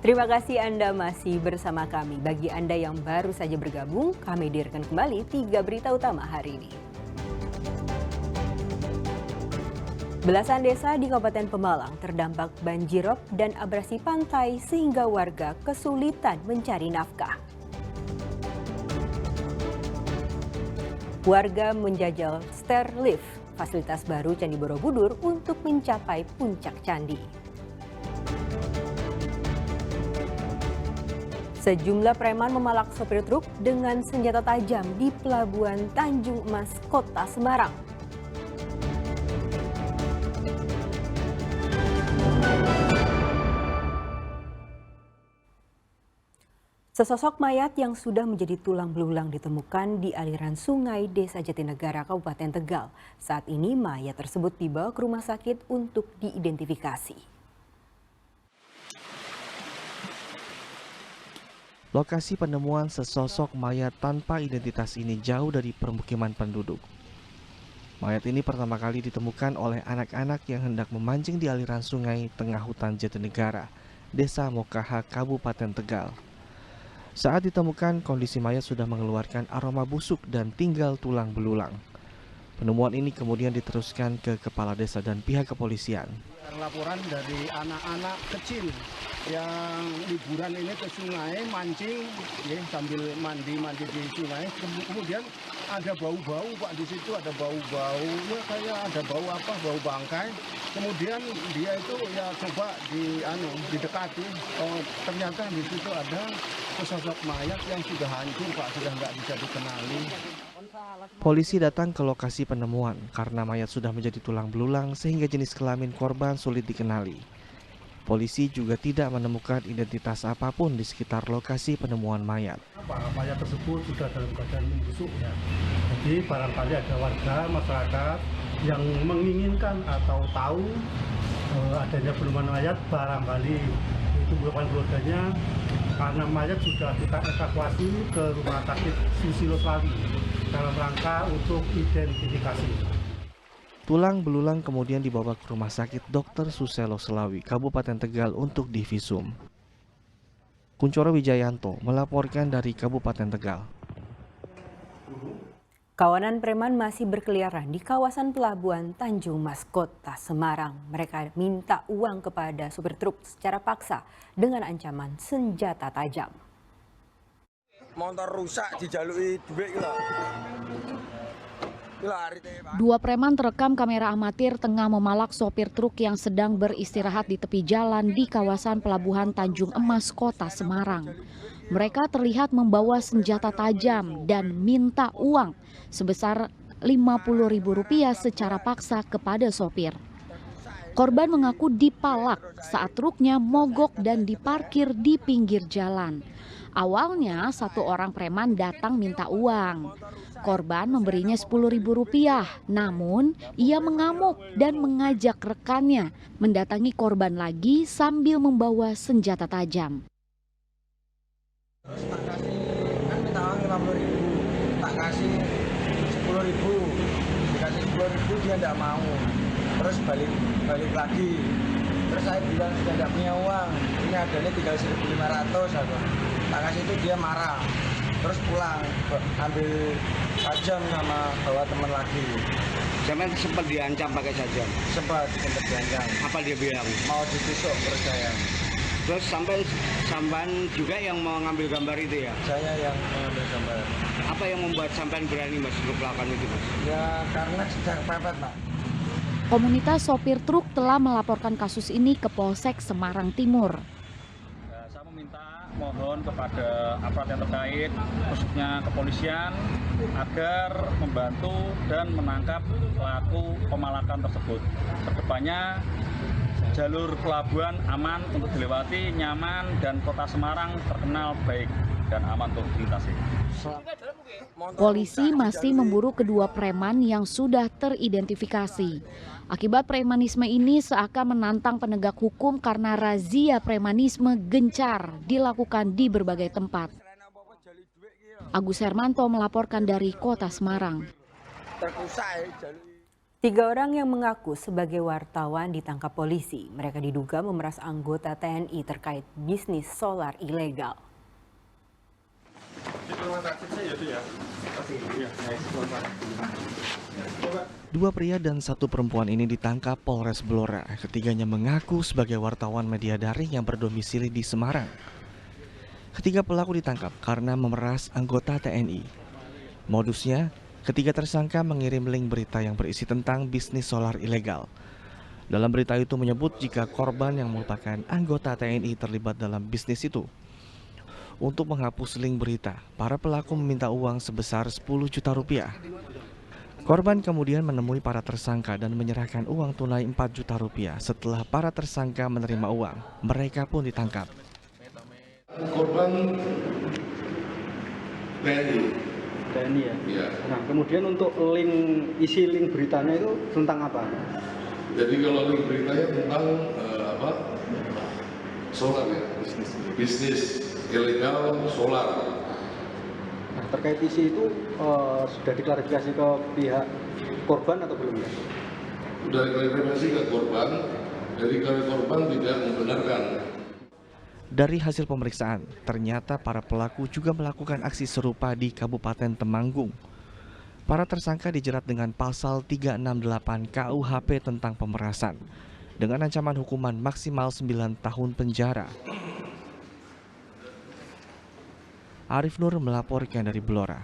Terima kasih Anda masih bersama kami. Bagi Anda yang baru saja bergabung, kami hadirkan kembali 3 berita utama hari ini. Belasan desa di Kabupaten Pemalang terdampak banjirop dan abrasi pantai sehingga warga kesulitan mencari nafkah. Warga menjajal stair lift, fasilitas baru Candi Borobudur untuk mencapai puncak candi. Sejumlah preman memalak sopir truk dengan senjata tajam di Pelabuhan Tanjung Emas, Kota Semarang. Sesosok mayat yang sudah menjadi tulang belulang ditemukan di aliran sungai Desa Jatinegara, Kabupaten Tegal. Saat ini mayat tersebut dibawa ke rumah sakit untuk diidentifikasi. Lokasi penemuan sesosok mayat tanpa identitas ini jauh dari permukiman penduduk. Mayat ini pertama kali ditemukan oleh anak-anak yang hendak memancing di aliran sungai tengah hutan Jatinegara, Desa Mokaha, Kabupaten Tegal. Saat ditemukan, kondisi mayat sudah mengeluarkan aroma busuk dan tinggal tulang belulang. Penemuan ini kemudian diteruskan ke kepala desa dan pihak kepolisian. Laporan dari anak-anak kecil yang liburan ini ke sungai mancing, ya, sambil mandi di sungai. Kemudian ada bau-bau, Pak, di situ ada bau-bau, ya, kayak ada bau apa, bau bangkai. Kemudian dia itu ya coba didekati. Oh, ternyata di situ ada sesosok mayat yang sudah hancur, Pak, sudah nggak bisa dikenali. Polisi datang ke lokasi penemuan karena mayat sudah menjadi tulang belulang sehingga jenis kelamin korban sulit dikenali. Polisi juga tidak menemukan identitas apapun di sekitar lokasi penemuan mayat. Mayat tersebut sudah dalam keadaan membusuk, ya. Jadi barangkali ada warga masyarakat yang menginginkan atau tahu adanya penemuan mayat, barangkali itu bukan keluarganya, karena mayat sudah kita evakuasi ke rumah sakit Susilo Slawi dalam rangka untuk identifikasi. Tulang belulang kemudian dibawa ke Rumah Sakit Dr. Susilo Slawi, Kabupaten Tegal untuk divisum. Kuncoro Wijayanto melaporkan dari Kabupaten Tegal. Kawanan preman masih berkeliaran di kawasan Pelabuhan Tanjung Mas, Kota Semarang. Mereka minta uang kepada supir truk secara paksa dengan ancaman senjata tajam. Motor rusak dijalui duit lah. Dua preman terekam kamera amatir tengah memalak sopir truk yang sedang beristirahat di tepi jalan di kawasan Pelabuhan Tanjung Emas, Kota Semarang. Mereka terlihat membawa senjata tajam dan minta uang sebesar Rp50.000 secara paksa kepada sopir. Korban mengaku dipalak saat truknya mogok dan diparkir di pinggir jalan. Awalnya satu orang preman datang minta uang. Korban memberinya Rp10.000, namun ia mengamuk dan mengajak rekannya mendatangi korban lagi sambil membawa senjata tajam. Terus tak kasih, kan minta uang Rp50.000, tak kasih Rp10.000, dikasih Rp10.000 dia tidak mau. Terus balik lagi. Terus saya bilang sudah tidak punya uang, ini adanya tinggal Rp1.500 aku. Tak kasih itu dia marah. Terus pulang, ambil sajam sama bawa teman lagi. Sampai sempat diancam pakai sajam? Sempat diancam. Apa dia bilang? Mau ditusuk perut saya. Terus sampan juga yang mau ngambil gambar itu ya? Saya yang mengambil gambar. Apa yang membuat sampan berani Mas untuk melakukan itu Mas? Ya karena sedang pepet Pak. Komunitas sopir truk telah melaporkan kasus ini ke Polsek Semarang Timur. Saya meminta mohon kepada aparat yang terkait, khususnya kepolisian, agar membantu dan menangkap pelaku pemalakan tersebut. Kedepannya jalur pelabuhan aman untuk dilewati, nyaman, dan Kota Semarang terkenal baik dan aman untuk dilintasi. Polisi masih memburu kedua preman yang sudah teridentifikasi. Akibat premanisme ini seakan menantang penegak hukum karena razia premanisme gencar dilakukan di berbagai tempat. Agus Hermanto melaporkan dari Kota Semarang. 3 orang yang mengaku sebagai wartawan ditangkap polisi. Mereka diduga memeras anggota TNI terkait bisnis solar ilegal. Dua pria dan satu perempuan ini ditangkap Polres Blora. Ketiganya mengaku sebagai wartawan media daring yang berdomisili di Semarang. Ketiga pelaku ditangkap karena memeras anggota TNI. Modusnya, ketiga tersangka mengirim link berita yang berisi tentang bisnis solar ilegal. Dalam berita itu menyebut jika korban yang merupakan anggota TNI terlibat dalam bisnis itu. Untuk menghapus link berita, para pelaku meminta uang sebesar 10 juta rupiah. Korban kemudian menemui para tersangka dan menyerahkan uang tunai 4 juta rupiah. Setelah para tersangka menerima uang, mereka pun ditangkap. Korban TNI ya? ya. Nah, kemudian untuk isi link beritanya itu tentang apa? Jadi kalau link beritanya tentang solar ya, bisnis ilegal solar. Nah, terkait isi itu sudah diklarifikasi ke pihak korban atau belum ya? Sudah diklarifikasi ke korban, jadi kalau korban tidak membenarkan. Dari hasil pemeriksaan, ternyata para pelaku juga melakukan aksi serupa di Kabupaten Temanggung. Para tersangka dijerat dengan pasal 368 KUHP tentang pemerasan, dengan ancaman hukuman maksimal 9 tahun penjara. Arif Nur melaporkan dari Blora.